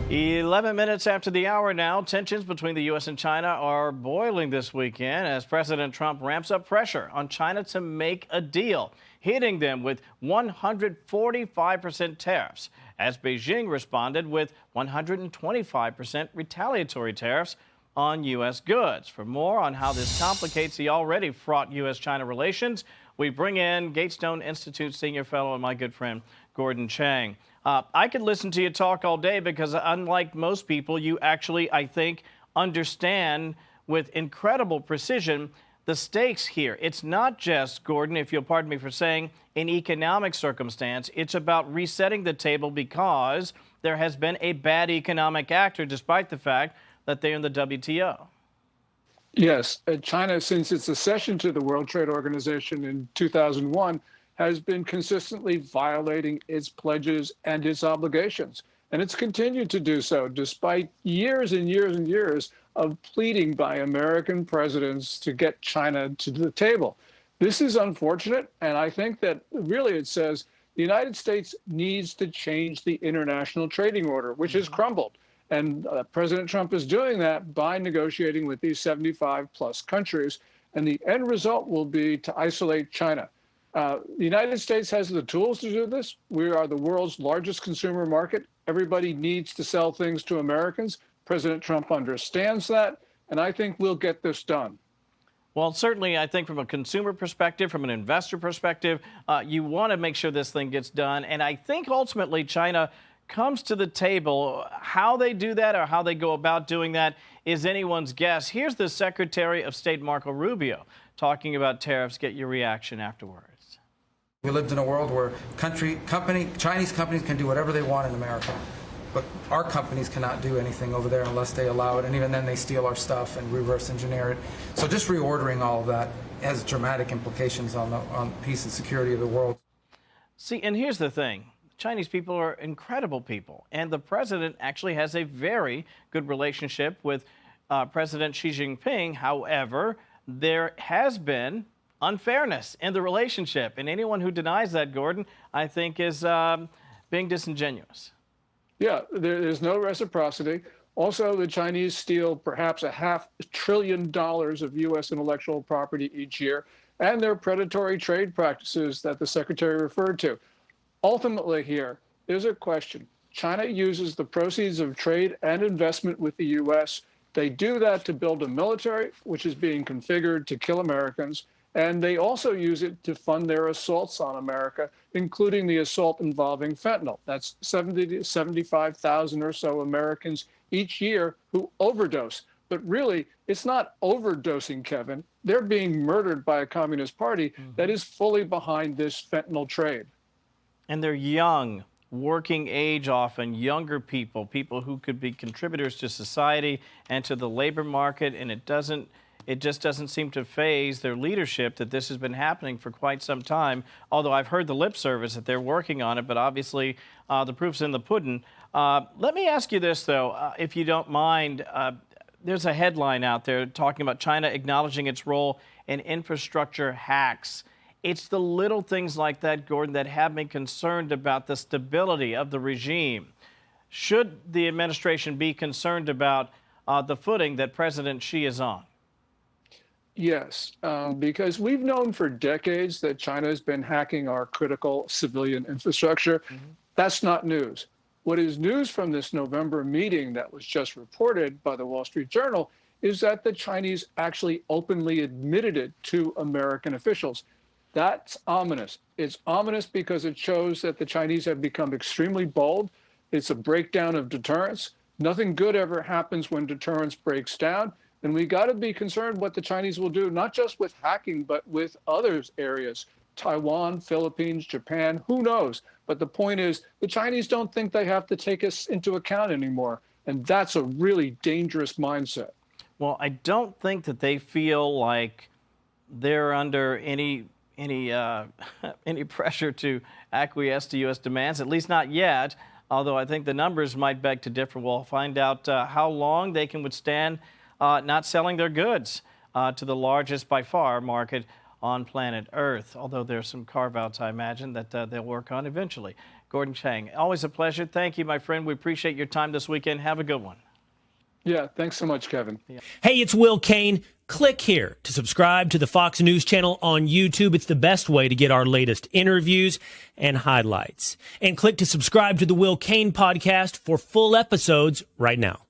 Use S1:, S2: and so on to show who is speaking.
S1: 11 minutes after the hour now, tensions between the U.S. and China are boiling this weekend as President Trump ramps up pressure on China to make a deal, hitting them with 145% tariffs, as Beijing responded with 125% retaliatory tariffs on U.S. goods. For more on how this complicates the already fraught U.S.-China relations, we bring in Gatestone Institute senior fellow and my good friend, Gordon Chang. I could listen to you talk all day because unlike most people, you actually, I think, understand with incredible precision the stakes here. It's not just, Gordon, if you'll pardon me for saying, an economic circumstance. It's about resetting the table because there has been a bad economic actor, despite the fact that they're in the WTO.
S2: Yes, China, since its accession to the World Trade Organization in 2001, has been consistently violating its pledges and its obligations. And it's continued to do so despite years and years and years of pleading by American presidents to get China to the table. This is unfortunate, and I think that really it says the United States needs to change the international trading order, which has crumbled. And President Trump is doing that by negotiating with these 75 plus countries. And the end result will be to isolate China. The United States has the tools to do this. We are the world's largest consumer market. Everybody needs to sell things to Americans. President Trump understands that, and I think we'll get this done.
S1: Well, certainly, I think from a consumer perspective, from an investor perspective, you want to make sure this thing gets done. And I think ultimately China comes to the table. How they do that or how they go about doing that is anyone's guess. Here's the Secretary of State, Marco Rubio, talking about tariffs. Get your reaction afterwards.
S3: We lived in a world where Chinese companies can do whatever they want in America, but our companies cannot do anything over there unless they allow it, and even then they steal our stuff and reverse engineer it. So just reordering all of that has dramatic implications on peace and security of the world.
S1: See, and here's the thing. Chinese people are incredible people, and the president actually has a very good relationship with President Xi Jinping. However, there has been unfairness in the relationship, and anyone who denies that, Gordon, I think is being disingenuous.
S2: Yeah, there's no reciprocity. Also, the Chinese steal perhaps $500 billion of U.S. intellectual property each year, and their predatory trade practices that the secretary referred to. Ultimately here, there's a question. China uses the proceeds of trade and investment with the U.S. They do that to build a military, which is being configured to kill Americans. And they also use it to fund their assaults on America, including the assault involving fentanyl. That's 70 to 75,000 or so Americans each year who overdose. But really, it's not overdosing, Kevin. They're being murdered by a communist party that is fully behind this fentanyl trade.
S1: And they're young, working age often, younger people, people who could be contributors to society and to the labor market, and it just doesn't seem to phase their leadership that this has been happening for quite some time, although I've heard the lip service that they're working on it, but obviously the proof's in the pudding. Let me ask you this, though, if you don't mind. There's a headline out there talking about China acknowledging its role in infrastructure hacks. It's the little things like that, Gordon, that have me concerned about the stability of the regime. Should the administration be concerned about the footing that President Xi is on?
S2: Yes, because we've known for decades that China has been hacking our critical civilian infrastructure. That's not news. What is news from this November meeting that was just reported by the Wall Street Journal is that the Chinese actually openly admitted it to American officials. That's ominous. It's ominous because it shows that the Chinese have become extremely bold. It's a breakdown of deterrence. Nothing good ever happens when deterrence breaks down. And we got to be concerned what the Chinese will do, not just with hacking, but with other areas, Taiwan, Philippines, Japan, who knows? But the point is, the Chinese don't think they have to take us into account anymore. And that's a really dangerous mindset.
S1: Well, I don't think that they feel like they're under any pressure to acquiesce to U.S. demands, at least not yet, although I think the numbers might beg to differ. We'll find out how long they can withstand not selling their goods to the largest, by far, market on planet Earth, although there's some carve-outs, I imagine, that they'll work on eventually. Gordon Chang. Always a pleasure. Thank you, my friend. We appreciate your time this weekend. Have a good one.
S2: Yeah, thanks so much, Kevin.
S4: Hey, it's Will Kane. Click here to subscribe to the Fox News channel on YouTube. It's the best way to get our latest interviews and highlights. And click to subscribe to the Will Kane podcast for full episodes right now.